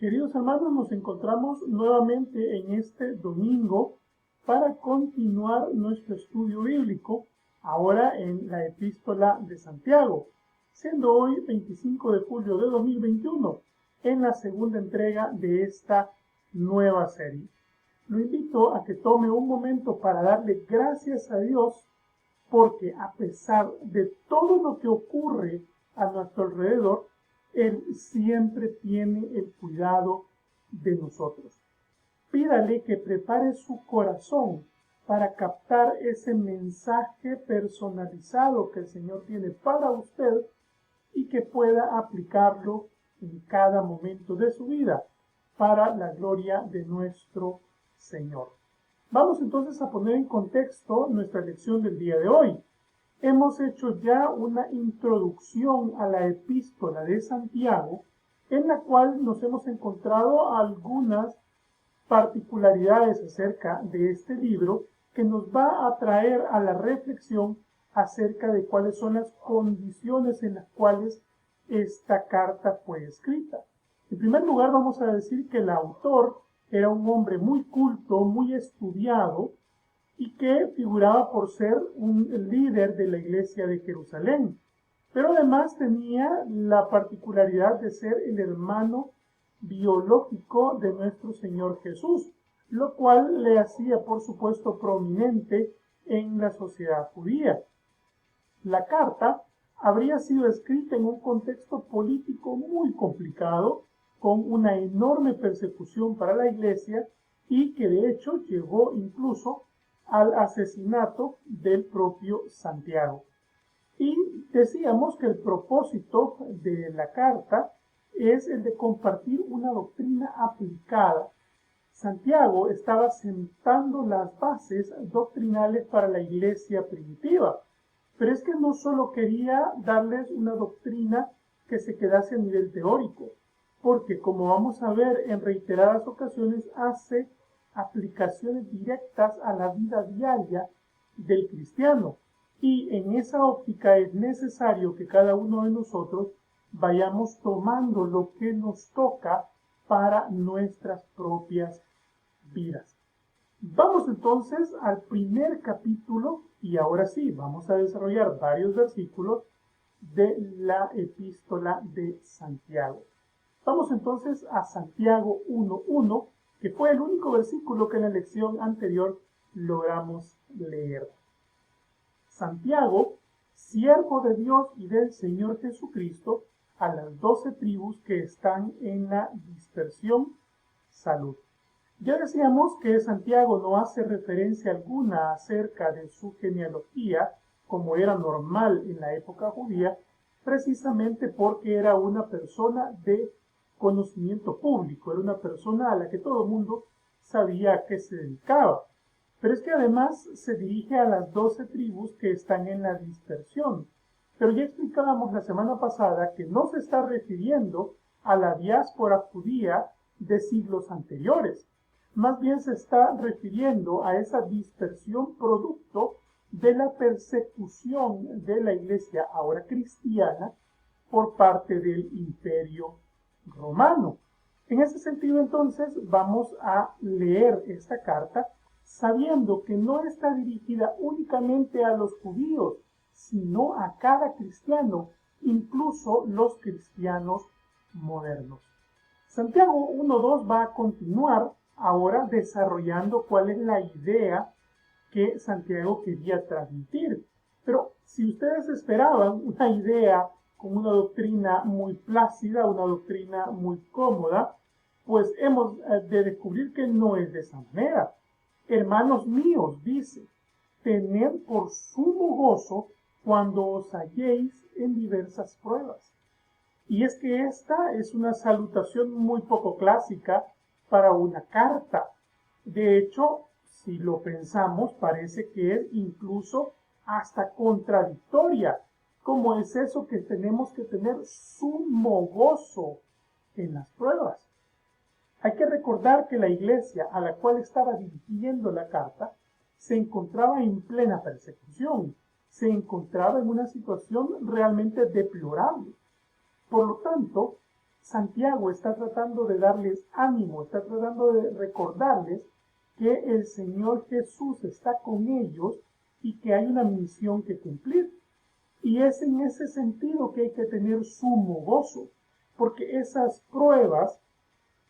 Queridos hermanos, nos encontramos nuevamente en este domingo para continuar nuestro estudio bíblico, ahora en la Epístola de Santiago, siendo hoy 25 de julio de 2021, en la segunda entrega de esta nueva serie. Lo invito a que tome un momento para darle gracias a Dios, porque a pesar de todo lo que ocurre a nuestro alrededor, Él siempre tiene el cuidado de nosotros. Pídale que prepare su corazón para captar ese mensaje personalizado que el Señor tiene para usted y que pueda aplicarlo en cada momento de su vida para la gloria de nuestro Señor. Vamos entonces a poner en contexto nuestra lección del día de hoy. Hemos hecho ya una introducción a la epístola de Santiago, en la cual nos hemos encontrado algunas particularidades acerca de este libro que nos va a traer a la reflexión acerca de cuáles son las condiciones en las cuales esta carta fue escrita. En primer lugar, vamos a decir que el autor era un hombre muy culto, muy estudiado, y que figuraba por ser un líder de la iglesia de Jerusalén. Pero además tenía la particularidad de ser el hermano biológico de nuestro Señor Jesús, lo cual le hacía, por supuesto, prominente en la sociedad judía. La carta habría sido escrita en un contexto político muy complicado, con una enorme persecución para la iglesia y que de hecho llegó incluso al asesinato del propio Santiago. Y decíamos que el propósito de la carta es el de compartir una doctrina aplicada. Santiago estaba sentando las bases doctrinales para la iglesia primitiva, pero es que no solo quería darles una doctrina que se quedase a nivel teórico, porque como vamos a ver en reiteradas ocasiones, hace aplicaciones directas a la vida diaria del cristiano. Y en esa óptica es necesario que cada uno de nosotros vayamos tomando lo que nos toca para nuestras propias vidas. Vamos entonces al primer capítulo y ahora sí, vamos a desarrollar varios versículos de la epístola de Santiago. Vamos entonces a Santiago 1:1, que fue el único versículo que en la lección anterior logramos leer. Santiago, siervo de Dios y del Señor Jesucristo, a las 12 tribus que están en la dispersión, salud. Ya decíamos que Santiago no hace referencia alguna acerca de su genealogía, como era normal en la época judía, precisamente porque era una persona de conocimiento público, era una persona a la que todo el mundo sabía a qué se dedicaba. Pero es que además se dirige a las 12 tribus que están en la dispersión. Pero ya explicábamos la semana pasada que no se está refiriendo a la diáspora judía de siglos anteriores. Más bien se está refiriendo a esa dispersión producto de la persecución de la iglesia ahora cristiana por parte del Imperio Romano. En ese sentido, entonces, vamos a leer esta carta sabiendo que no está dirigida únicamente a los judíos, sino a cada cristiano, incluso los cristianos modernos. Santiago 1:2 va a continuar ahora desarrollando cuál es la idea que Santiago quería transmitir. Pero si ustedes esperaban una idea con una doctrina muy plácida, una doctrina muy cómoda, pues hemos de descubrir que no es de esa manera. Hermanos míos, dice, tened por sumo gozo cuando os halléis en diversas pruebas. Y es que esta es una salutación muy poco clásica para una carta. De hecho, si lo pensamos, parece que es incluso hasta contradictoria. ¿Cómo es eso que tenemos que tener sumo gozo en las pruebas? Hay que recordar que la iglesia a la cual estaba dirigiendo la carta se encontraba en plena persecución, se encontraba en una situación realmente deplorable. Por lo tanto, Santiago está tratando de darles ánimo, está tratando de recordarles que el Señor Jesús está con ellos y que hay una misión que cumplir. Y es en ese sentido que hay que tener sumo gozo, porque esas pruebas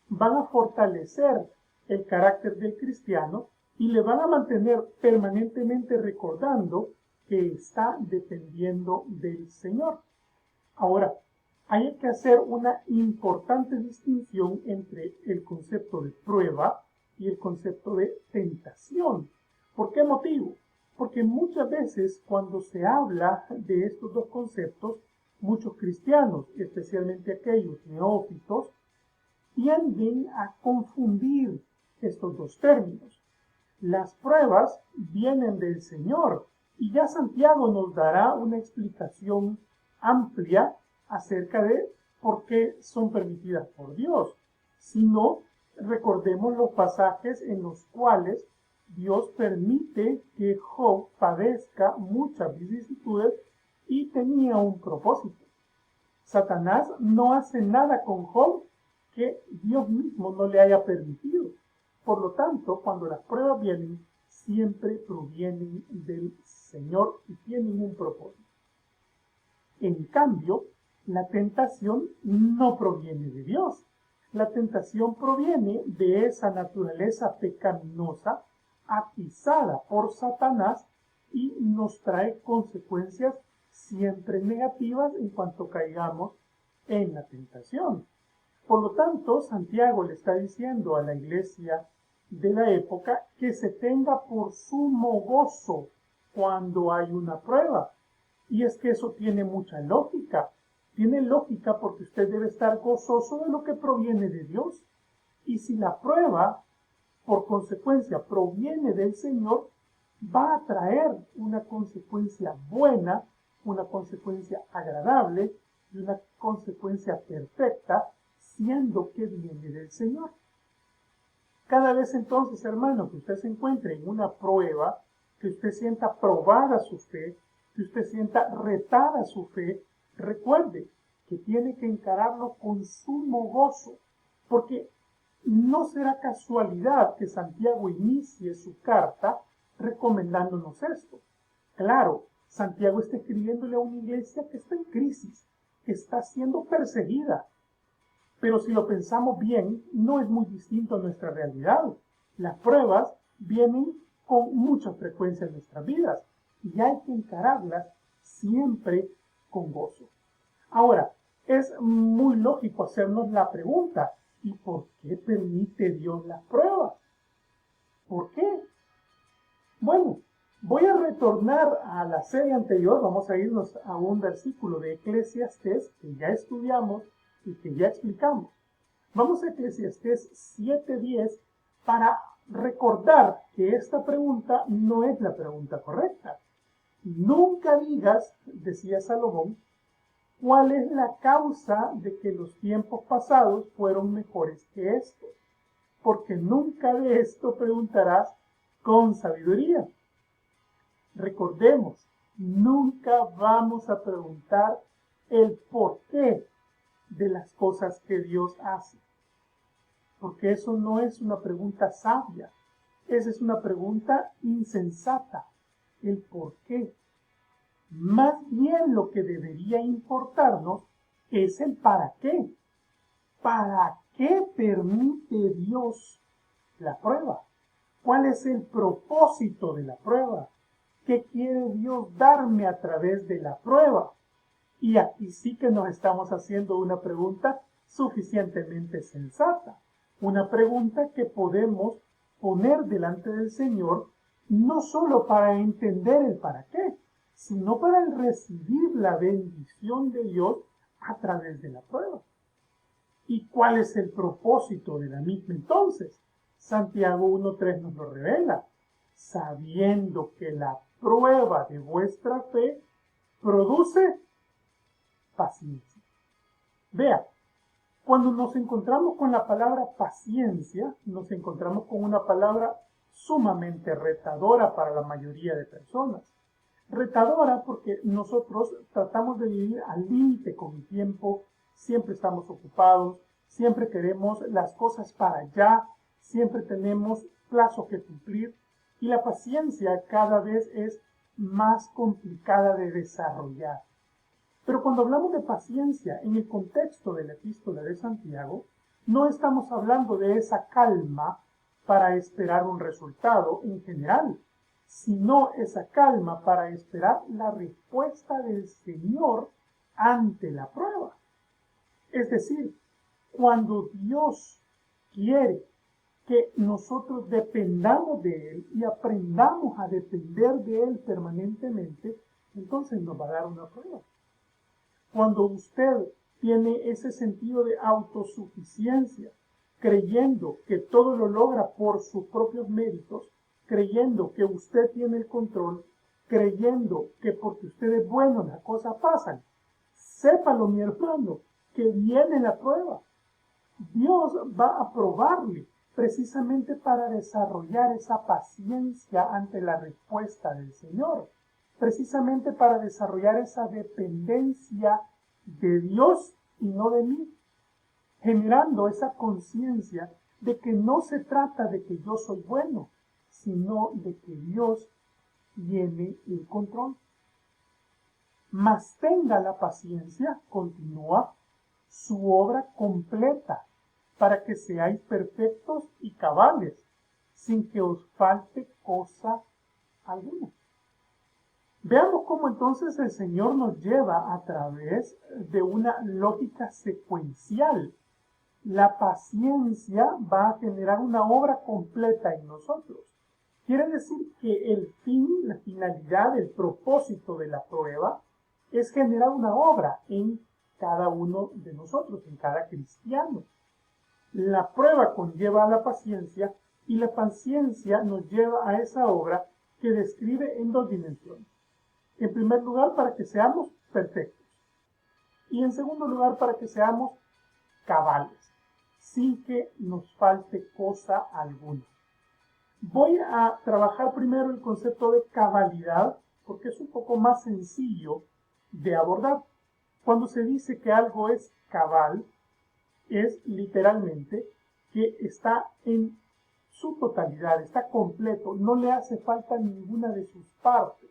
van a fortalecer el carácter del cristiano y le van a mantener permanentemente recordando que está dependiendo del Señor. Ahora, hay que hacer una importante distinción entre el concepto de prueba y el concepto de tentación. ¿Por qué motivo? Porque muchas veces cuando se habla de estos dos conceptos, muchos cristianos, especialmente aquellos neófitos, tienden a confundir estos dos términos. Las pruebas vienen del Señor y ya Santiago nos dará una explicación amplia acerca de por qué son permitidas por Dios. Si no, recordemos los pasajes en los cuales Dios permite que Job padezca muchas vicisitudes y tenía un propósito. Satanás no hace nada con Job que Dios mismo no le haya permitido. Por lo tanto, cuando las pruebas vienen, siempre provienen del Señor y tienen un propósito. En cambio, la tentación no proviene de Dios. La tentación proviene de esa naturaleza pecaminosa atizada por Satanás y nos trae consecuencias siempre negativas en cuanto caigamos en la tentación. Por lo tanto, Santiago le está diciendo a la iglesia de la época que se tenga por sumo gozo cuando hay una prueba. Y es que eso tiene mucha lógica. Tiene lógica porque usted debe estar gozoso de lo que proviene de Dios. Y si la prueba, por consecuencia, proviene del Señor, va a traer una consecuencia buena, una consecuencia agradable y una consecuencia perfecta, siendo que viene del Señor. Cada vez entonces, hermano, que usted se encuentre en una prueba, que usted sienta probada su fe, que usted sienta retada su fe, recuerde que tiene que encararlo con sumo gozo, porque no será casualidad que Santiago inicie su carta recomendándonos esto. Claro, Santiago está escribiéndole a una iglesia que está en crisis, que está siendo perseguida. Pero si lo pensamos bien, no es muy distinto a nuestra realidad. Las pruebas vienen con mucha frecuencia en nuestras vidas y hay que encararlas siempre con gozo. Ahora, es muy lógico hacernos la pregunta, ¿y por qué permite Dios las pruebas? ¿Por qué? Bueno, voy a retornar a la serie anterior, vamos a irnos a un versículo de Eclesiastés que ya estudiamos y que ya explicamos. Vamos a Eclesiastés 7:10 para recordar que esta pregunta no es la pregunta correcta. Nunca digas, decía Salomón, cuál es la causa de que los tiempos pasados fueron mejores que estos, porque nunca de esto preguntarás con sabiduría. Recordemos, nunca vamos a preguntar el porqué de las cosas que Dios hace, porque eso no es una pregunta sabia, esa es una pregunta insensata, el porqué. Más bien lo que debería importarnos es el para qué. ¿Para qué permite Dios la prueba? ¿Cuál es el propósito de la prueba? ¿Qué quiere Dios darme a través de la prueba? Y aquí sí que nos estamos haciendo una pregunta suficientemente sensata, una pregunta que podemos poner delante del Señor no solo para entender el para qué, sino para recibir la bendición de Dios a través de la prueba. ¿Y cuál es el propósito de la misma entonces? Santiago 1:3 nos lo revela, sabiendo que la prueba de vuestra fe produce paciencia. Vea, cuando nos encontramos con la palabra paciencia, nos encontramos con una palabra sumamente retadora para la mayoría de personas. Retadora porque nosotros tratamos de vivir al límite con el tiempo siempre estamos ocupados, siempre queremos las cosas para allá, siempre tenemos plazo que cumplir y la paciencia cada vez es más complicada de desarrollar. Pero cuando hablamos de paciencia en el contexto de la epístola de Santiago, no estamos hablando de esa calma para esperar un resultado en general, sino esa calma para esperar la respuesta del Señor ante la prueba. Es decir, cuando Dios quiere que nosotros dependamos de Él y aprendamos a depender de Él permanentemente, entonces nos va a dar una prueba. Cuando usted tiene ese sentido de autosuficiencia, creyendo que todo lo logra por sus propios méritos, creyendo que usted tiene el control, creyendo que porque usted es bueno las cosas pasan, sépalo, mi hermano, que viene la prueba. Dios va a probarle precisamente para desarrollar esa paciencia ante la respuesta del Señor, precisamente para desarrollar esa dependencia de Dios y no de mí, generando esa conciencia de que no se trata de que yo soy bueno, sino de que Dios tiene el control. Mas tenga la paciencia, continúa, su obra completa, para que seáis perfectos y cabales, sin que os falte cosa alguna. Veamos cómo entonces el Señor nos lleva a través de una lógica secuencial. La paciencia va a generar una obra completa en nosotros. Quiere decir que el fin, la finalidad, el propósito de la prueba es generar una obra en cada uno de nosotros, en cada cristiano. La prueba conlleva a la paciencia y la paciencia nos lleva a esa obra que describe en dos dimensiones. En primer lugar, para que seamos perfectos. Y en segundo lugar, para que seamos cabales, sin que nos falte cosa alguna. Voy a trabajar primero el concepto de cabalidad, porque es un poco más sencillo de abordar. Cuando se dice que algo es cabal, es literalmente que está en su totalidad, está completo, no le hace falta ninguna de sus partes.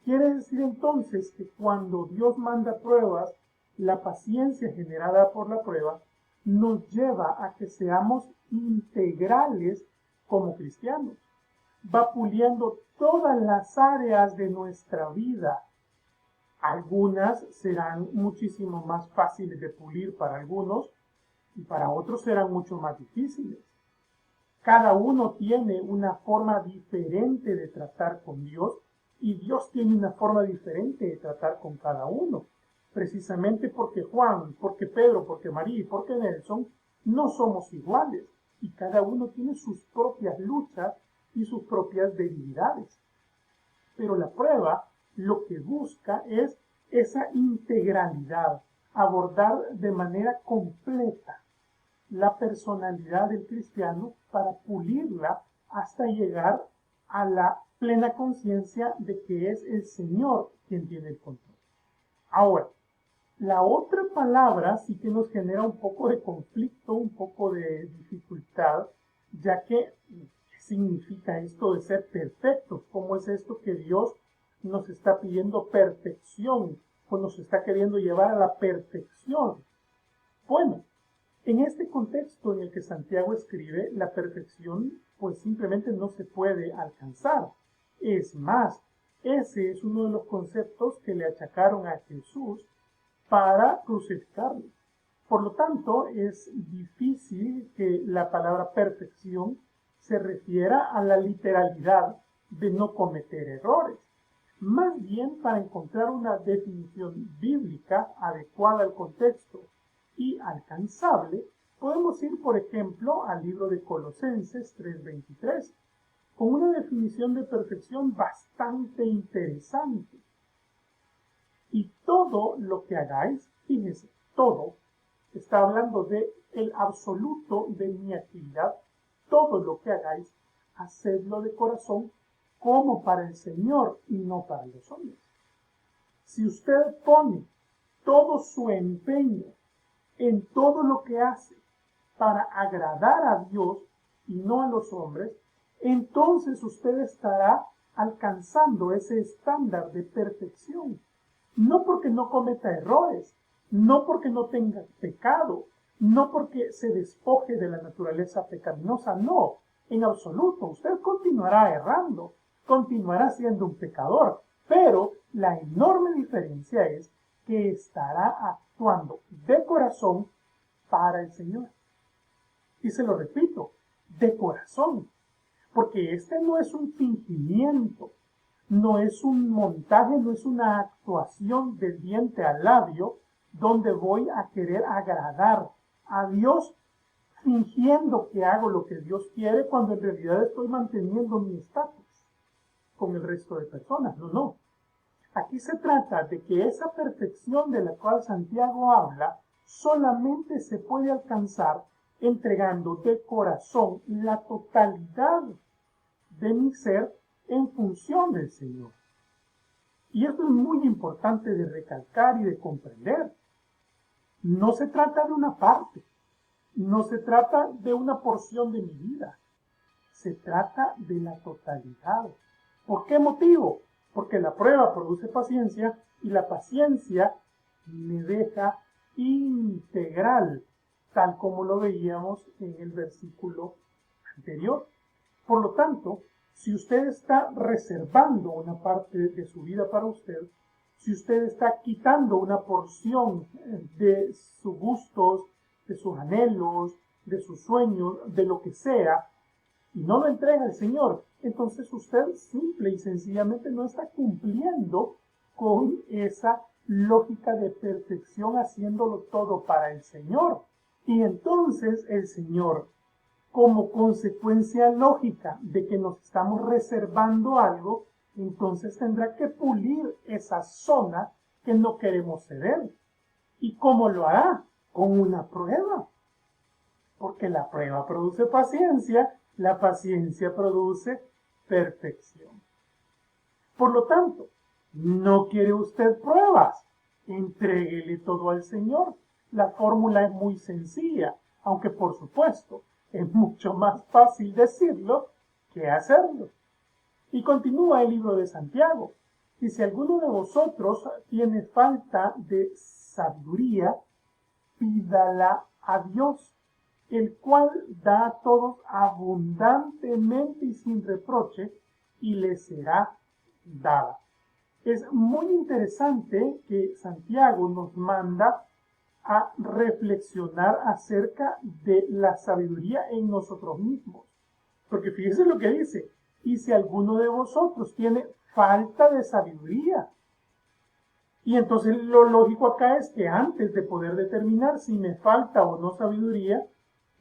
Quiere decir entonces que cuando Dios manda pruebas, la paciencia generada por la prueba nos lleva a que seamos integrales como cristianos. Va puliendo todas las áreas de nuestra vida. Algunas serán muchísimo más fáciles de pulir para algunos y para otros serán mucho más difíciles. Cada uno tiene una forma diferente de tratar con Dios y Dios tiene una forma diferente de tratar con cada uno. Precisamente porque Juan, porque Pedro, porque María y porque Nelson no somos iguales y cada uno tiene sus propias luchas y sus propias debilidades. Pero la prueba lo que busca es esa integralidad, abordar de manera completa la personalidad del cristiano para pulirla hasta llegar a la plena conciencia de que es el Señor quien tiene el control. Ahora, la otra palabra sí que nos genera un poco de conflicto, un poco de dificultad, ya que ¿qué significa esto de ser perfectos? ¿Cómo es esto que Dios nos está pidiendo perfección o nos está queriendo llevar a la perfección? Bueno, en este contexto en el que Santiago escribe, la perfección pues simplemente no se puede alcanzar. Es más, ese es uno de los conceptos que le achacaron a Jesús para crucificarlo. Por lo tanto, es difícil que la palabra perfección se refiera a la literalidad de no cometer errores. Más bien, para encontrar una definición bíblica adecuada al contexto y alcanzable, podemos ir, por ejemplo, al libro de Colosenses 3:23, con una definición de perfección bastante interesante. Y todo lo que hagáis, fíjense, todo, está hablando de el absoluto de mi actividad, todo lo que hagáis, hacedlo de corazón como para el Señor y no para los hombres. Si usted pone todo su empeño en todo lo que hace para agradar a Dios y no a los hombres, entonces usted estará alcanzando ese estándar de perfección. No porque no cometa errores, no porque no tenga pecado, no porque se despoje de la naturaleza pecaminosa, no, en absoluto. Usted continuará errando, continuará siendo un pecador, pero la enorme diferencia es que estará actuando de corazón para el Señor. Y se lo repito, de corazón, porque este no es un fingimiento, no es un montaje, no es una actuación de diente al labio donde voy a querer agradar a Dios fingiendo que hago lo que Dios quiere cuando en realidad estoy manteniendo mi estatus con el resto de personas. No, no. Aquí se trata de que esa perfección de la cual Santiago habla solamente se puede alcanzar entregando de corazón la totalidad de mi ser en función del Señor. Y esto es muy importante de recalcar y de comprender. No se trata de una parte, no se trata de una porción de mi vida, se trata de la totalidad. ¿Por qué motivo? Porque la prueba produce paciencia y la paciencia me deja integral, tal como lo veíamos en el versículo anterior. Por lo tanto, si usted está reservando una parte de su vida para usted, si usted está quitando una porción de sus gustos, de sus anhelos, de sus sueños, de lo que sea, y no lo entrega al Señor, entonces usted simple y sencillamente no está cumpliendo con esa lógica de perfección haciéndolo todo para el Señor. Y entonces el Señor, como consecuencia lógica de que nos estamos reservando algo, entonces tendrá que pulir esa zona que no queremos ceder. ¿Y cómo lo hará? Con una prueba. Porque la prueba produce paciencia, la paciencia produce perfección. Por lo tanto, ¿no quiere usted pruebas? Entréguele todo al Señor. La fórmula es muy sencilla, aunque por supuesto es mucho más fácil decirlo que hacerlo. Y continúa el libro de Santiago. Y si alguno de vosotros tiene falta de sabiduría, pídala a Dios, el cual da a todos abundantemente y sin reproche, y le será dada. Es muy interesante que Santiago nos manda a reflexionar acerca de la sabiduría en nosotros mismos. Porque fíjense lo que dice, y si alguno de vosotros tiene falta de sabiduría. Y entonces lo lógico acá es que antes de poder determinar si me falta o no sabiduría,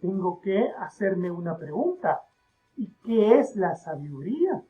tengo que hacerme una pregunta. ¿Y qué es la sabiduría?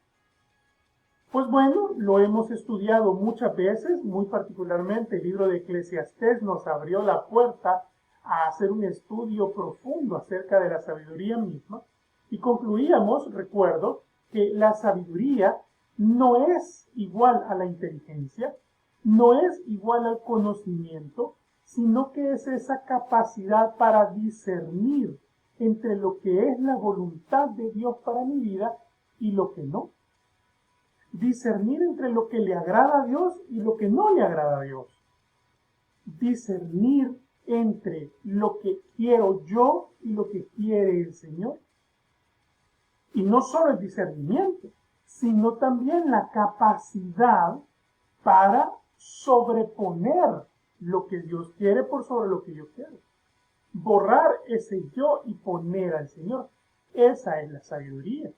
Pues bueno, lo hemos estudiado muchas veces, muy particularmente el libro de Eclesiastés nos abrió la puerta a hacer un estudio profundo acerca de la sabiduría misma y concluíamos, recuerdo, que la sabiduría no es igual a la inteligencia, no es igual al conocimiento, sino que es esa capacidad para discernir entre lo que es la voluntad de Dios para mi vida y lo que no. Discernir entre lo que le agrada a Dios y lo que no le agrada a Dios. Discernir entre lo que quiero yo y lo que quiere el Señor. Y no solo el discernimiento, sino también la capacidad para sobreponer lo que Dios quiere por sobre lo que yo quiero. Borrar ese yo y poner al Señor. Esa es la sabiduría.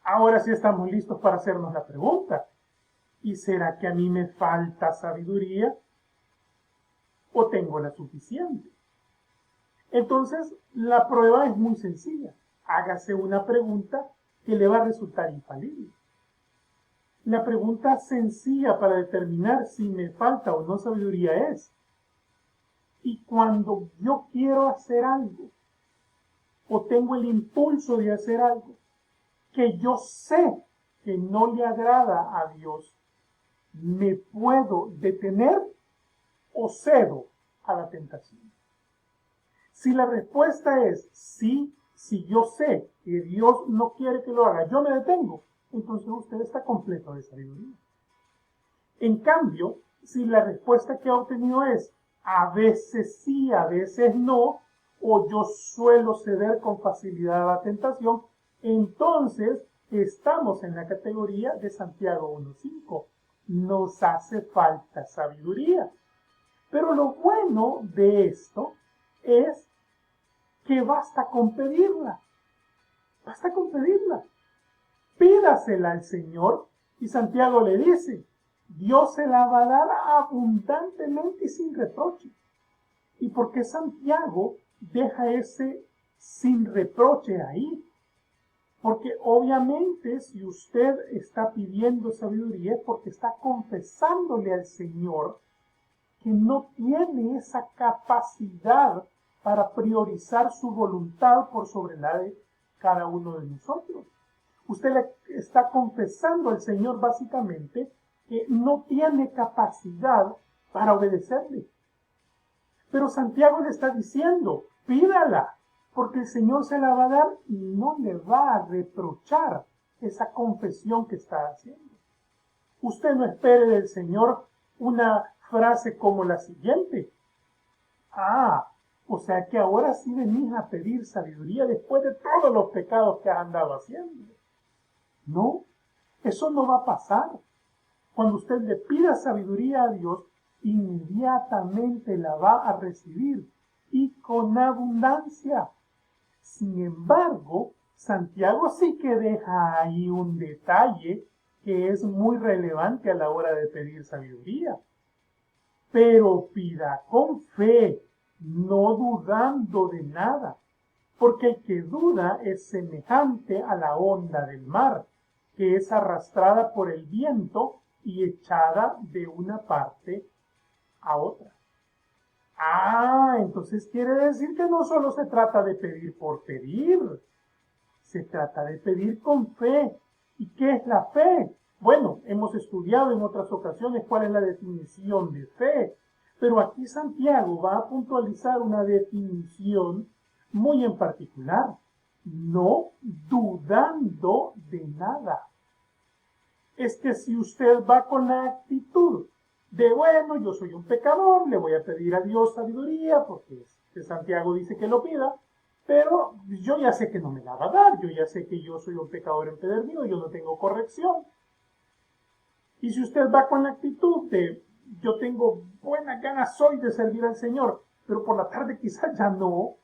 Ahora sí estamos listos para hacernos la pregunta. ¿Y será que a mí me falta sabiduría? ¿O tengo la suficiente? Entonces, la prueba es muy sencilla. Hágase una pregunta que le va a resultar infalible. La pregunta sencilla para determinar si me falta o no sabiduría es: ¿y cuando yo quiero hacer algo o tengo el impulso de hacer algo que yo sé que no le agrada a Dios, me puedo detener o cedo a la tentación? Si la respuesta es sí, si yo sé que Dios no quiere que lo haga, yo me detengo, entonces usted está completo de sabiduría. En cambio, si la respuesta que ha obtenido es a veces sí, a veces no, o yo suelo ceder con facilidad a la tentación, entonces estamos en la categoría de Santiago 1.5. Nos hace falta sabiduría. Pero lo bueno de esto es que basta con pedirla. Basta con pedirla. Pídasela al Señor y Santiago le dice, Dios se la va a dar abundantemente y sin reproche. ¿Y por qué Santiago deja ese sin reproche ahí? Porque obviamente si usted está pidiendo sabiduría es porque está confesándole al Señor que no tiene esa capacidad para priorizar su voluntad por sobre la de cada uno de nosotros. Usted le está confesando al Señor básicamente que no tiene capacidad para obedecerle. Pero Santiago le está diciendo, pídala, porque el Señor se la va a dar y no le va a reprochar esa confesión que está haciendo. Usted no espere del Señor una frase como la siguiente. O sea que ahora sí venís a pedir sabiduría después de todos los pecados que has andado haciendo. No, eso no va a pasar. Cuando usted le pida sabiduría a Dios, inmediatamente la va a recibir y con abundancia. Sin embargo, Santiago sí que deja ahí un detalle que es muy relevante a la hora de pedir sabiduría. Pero pida con fe, no dudando de nada, porque el que duda es semejante a la onda del mar, que es arrastrada por el viento y echada de una parte a otra. Entonces quiere decir que no solo se trata de pedir por pedir, se trata de pedir con fe. ¿Y qué es la fe? Bueno, hemos estudiado en otras ocasiones cuál es la definición de fe, pero aquí Santiago va a puntualizar una definición muy en particular. No dudando de nada. Es que si usted va con la actitud de, bueno, yo soy un pecador, le voy a pedir a Dios sabiduría, porque Santiago dice que lo pida, pero yo ya sé que no me la va a dar, yo ya sé que yo soy un pecador empedernido, yo no tengo corrección. Y si usted va con la actitud de, yo tengo buenas ganas hoy de servir al Señor, pero por la tarde quizás ya no,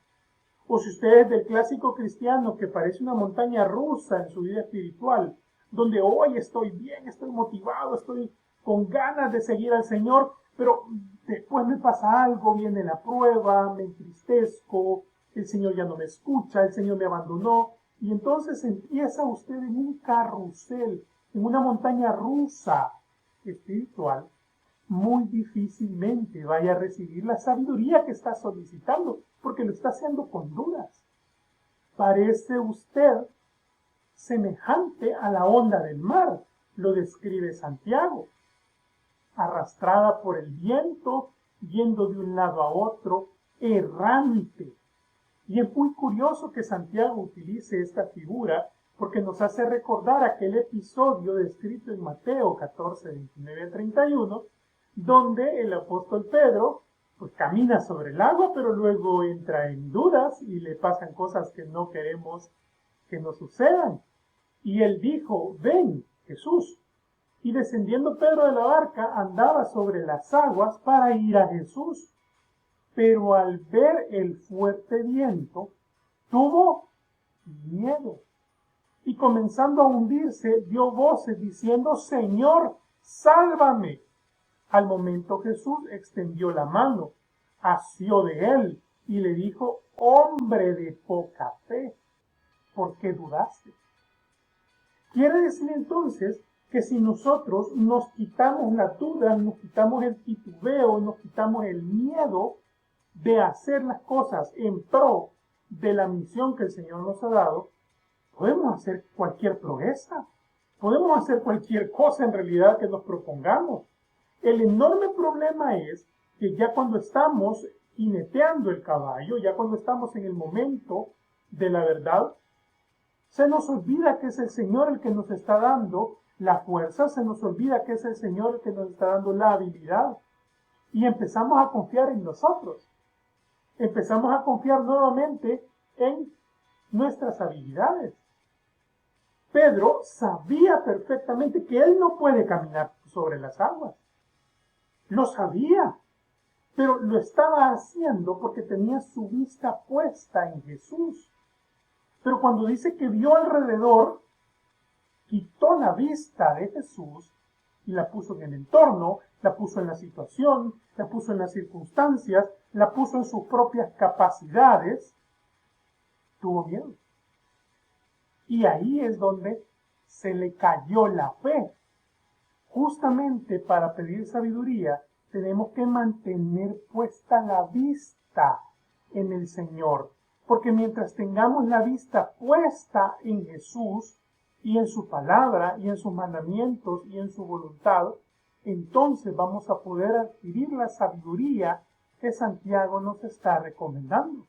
o si usted es del clásico cristiano que parece una montaña rusa en su vida espiritual, donde hoy estoy bien, estoy motivado, estoy con ganas de seguir al Señor, pero después me pasa algo, viene la prueba, me entristezco, el Señor ya no me escucha, el Señor me abandonó, y entonces empieza usted en un carrusel, en una montaña rusa espiritual, muy difícilmente vaya a recibir la sabiduría que está solicitando, porque lo está haciendo con dudas. Parece usted semejante a la onda del mar, lo describe Santiago, arrastrada por el viento, yendo de un lado a otro, errante. Y es muy curioso que Santiago utilice esta figura porque nos hace recordar aquel episodio descrito en Mateo 14, 29 a 31, donde el apóstol Pedro pues camina sobre el agua, pero luego entra en dudas y le pasan cosas que no queremos que nos sucedan. Y él dijo, ven, Jesús. Y descendiendo Pedro de la barca, andaba sobre las aguas para ir a Jesús. Pero al ver el fuerte viento, tuvo miedo. Y comenzando a hundirse, dio voces diciendo, Señor, sálvame. Al momento Jesús extendió la mano, asió de él y le dijo, hombre de poca fe, ¿por qué dudaste? Quiere decir entonces que si nosotros nos quitamos la duda, nos quitamos el titubeo, nos quitamos el miedo de hacer las cosas en pro de la misión que el Señor nos ha dado, podemos hacer cualquier proeza, podemos hacer cualquier cosa en realidad que nos propongamos. El enorme problema es que ya cuando estamos jineteando el caballo, ya cuando estamos en el momento de la verdad, se nos olvida que es el Señor el que nos está dando la fuerza, se nos olvida que es el Señor el que nos está dando la habilidad y empezamos a confiar en nosotros. Empezamos a confiar nuevamente en nuestras habilidades. Pedro sabía perfectamente que él no puede caminar sobre las aguas. Lo sabía, pero lo estaba haciendo porque tenía su vista puesta en Jesús. Pero cuando dice que vio alrededor, quitó la vista de Jesús y la puso en el entorno, la puso en la situación, la puso en las circunstancias, la puso en sus propias capacidades, tuvo miedo. Y ahí es donde se le cayó la fe. Justamente para pedir sabiduría tenemos que mantener puesta la vista en el Señor. Porque mientras tengamos la vista puesta en Jesús y en su palabra y en sus mandamientos y en su voluntad, entonces vamos a poder adquirir la sabiduría que Santiago nos está recomendando.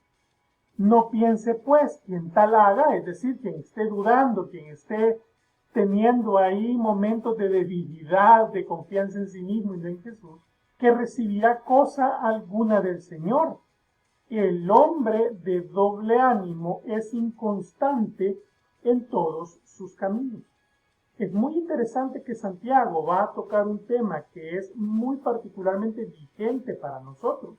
No piense pues quien tal haga, es decir, quien esté dudando, quien esté teniendo ahí momentos de debilidad, de confianza en sí mismo y no en Jesús, que recibirá cosa alguna del Señor. El hombre de doble ánimo es inconstante en todos sus caminos. Es muy interesante que Santiago va a tocar un tema que es muy particularmente vigente para nosotros.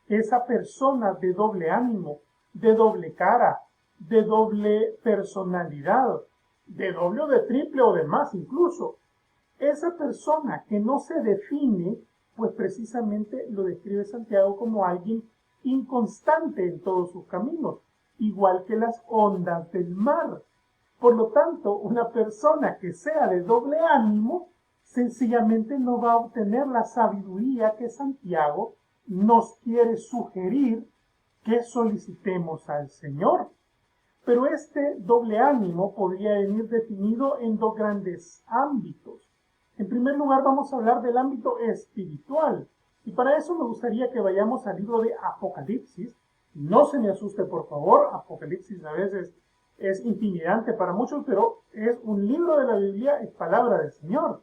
Esa persona de doble ánimo, de doble cara, de doble personalidad, de doble o de triple o de más incluso. Esa persona que no se define, pues precisamente lo describe Santiago como alguien inconstante en todos sus caminos, igual que las ondas del mar. Por lo tanto, una persona que sea de doble ánimo, sencillamente no va a obtener la sabiduría que Santiago nos quiere sugerir que solicitemos al Señor. Pero este doble ánimo podría venir definido en dos grandes ámbitos. En primer lugar, vamos a hablar del ámbito espiritual. Y para eso me gustaría que vayamos al libro de Apocalipsis. No se me asuste, por favor. Apocalipsis a veces es intimidante para muchos, pero es un libro de la Biblia, es palabra del Señor.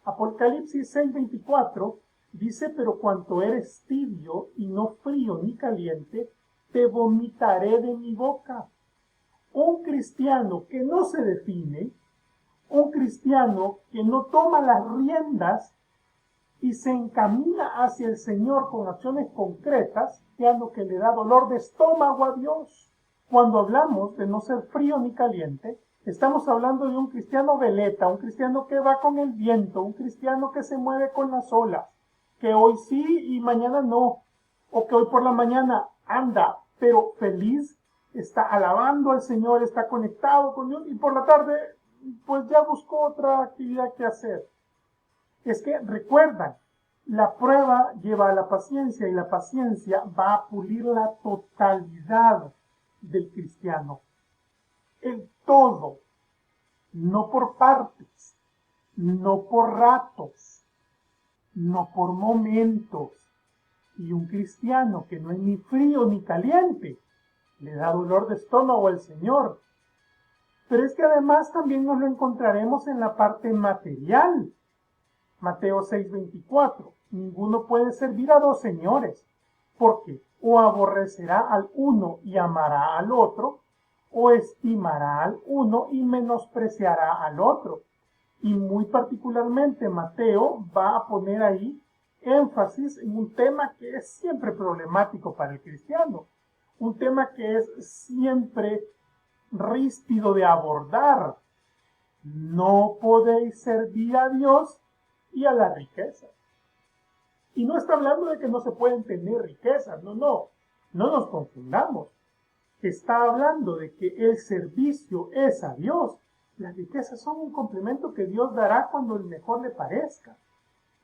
Apocalipsis 6:24 dice: pero cuanto eres tibio y no frío ni caliente, te vomitaré de mi boca. Un cristiano que no se define, un cristiano que no toma las riendas y se encamina hacia el Señor con acciones concretas, cristiano que le da dolor de estómago a Dios. Cuando hablamos de no ser frío ni caliente, estamos hablando de un cristiano veleta, un cristiano que va con el viento, un cristiano que se mueve con las olas, que hoy sí y mañana no, o que hoy por la mañana anda, pero feliz, está alabando al Señor, está conectado con Dios, y por la tarde pues ya buscó otra actividad que hacer. Es que recuerdan, la prueba lleva a la paciencia y la paciencia va a pulir la totalidad del cristiano. El todo, no por partes, no por ratos, no por momentos. Y un cristiano que no es ni frío ni caliente, le da dolor de estómago al Señor. Pero es que además también nos lo encontraremos en la parte material. Mateo 6:24. Ninguno puede servir a dos señores, porque o aborrecerá al uno y amará al otro, o estimará al uno y menospreciará al otro. Y muy particularmente Mateo va a poner ahí énfasis en un tema que es siempre problemático para el cristiano, un tema que es siempre ríspido de abordar. No podéis servir a Dios y a la riqueza. Y no está hablando de que no se pueden tener riquezas, no nos confundamos. Está hablando de que el servicio es a Dios. Las riquezas son un complemento que Dios dará cuando el mejor le parezca.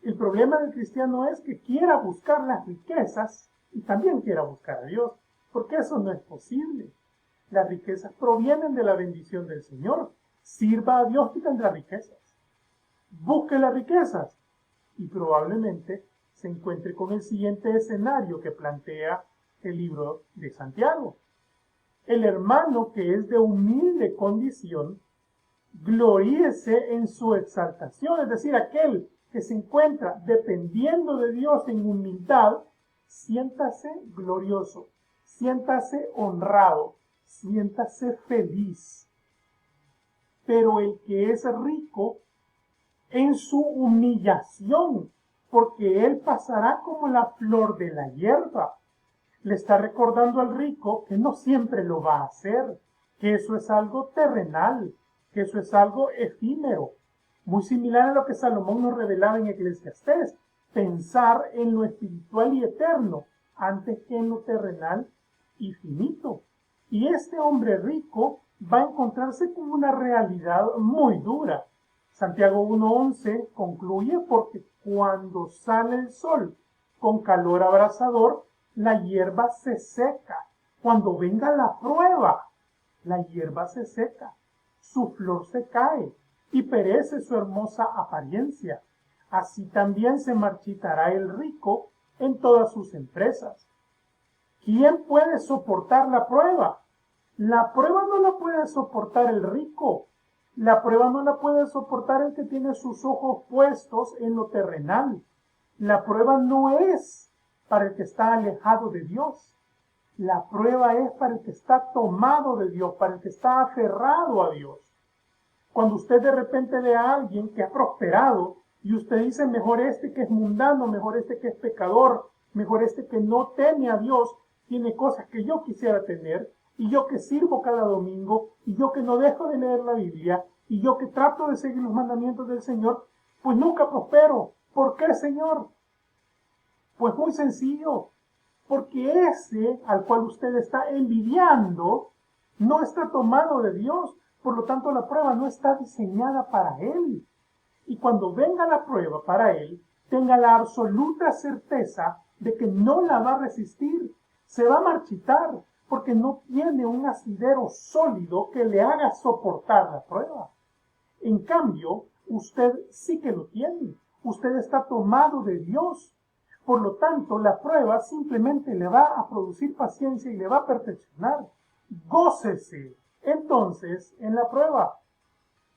El problema del cristiano es que quiera buscar las riquezas y también quiera buscar a Dios, porque eso no es posible. Las riquezas provienen de la bendición del Señor. Sirva a Dios y tendrá riquezas. Busque las riquezas y probablemente se encuentre con el siguiente escenario que plantea el libro de Santiago. El hermano que es de humilde condición, gloríese en su exaltación, es decir, aquel que se encuentra dependiendo de Dios en humildad, siéntase glorioso, siéntase honrado, siéntase feliz. Pero el que es rico en su humillación, porque él pasará como la flor de la hierba, le está recordando al rico que no siempre lo va a hacer, que eso es algo terrenal, que eso es algo efímero, muy similar a lo que Salomón nos revelaba en Eclesiastés, pensar en lo espiritual y eterno antes que en lo terrenal y finito. Y este hombre rico va a encontrarse con una realidad muy dura. Santiago 1:11 concluye: porque cuando sale el sol con calor abrasador, la hierba se seca. Cuando venga la prueba, la hierba se seca, su flor se cae y perece su hermosa apariencia. Así también se marchitará el rico en todas sus empresas. ¿Quién puede soportar la prueba? La prueba no la puede soportar el rico. La prueba no la puede soportar el que tiene sus ojos puestos en lo terrenal. La prueba no es para el que está alejado de Dios. La prueba es para el que está tomado de Dios, para el que está aferrado a Dios. Cuando usted de repente ve a alguien que ha prosperado y usted dice: mejor este que es mundano, mejor este que es pecador, mejor este que no teme a Dios, tiene cosas que yo quisiera tener, y yo que sirvo cada domingo, y yo que no dejo de leer la Biblia, y yo que trato de seguir los mandamientos del Señor, pues nunca prospero. ¿Por qué, Señor? Pues muy sencillo, porque ese al cual usted está envidiando no está tomado de Dios, por lo tanto la prueba no está diseñada para él. Y cuando venga la prueba para él, tenga la absoluta certeza de que no la va a resistir, se va a marchitar, porque no tiene un asidero sólido que le haga soportar la prueba. En cambio, usted sí que lo tiene, usted está tomado de Dios. Por lo tanto, la prueba simplemente le va a producir paciencia y le va a perfeccionar. Gócese entonces en la prueba.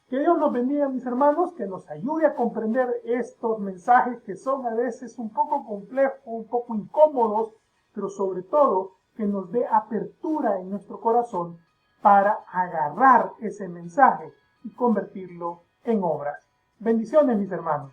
Que Dios nos bendiga, mis hermanos, que nos ayude a comprender estos mensajes que son a veces un poco complejos, un poco incómodos, pero sobre todo que nos dé apertura en nuestro corazón para agarrar ese mensaje y convertirlo en obras. Bendiciones, mis hermanos.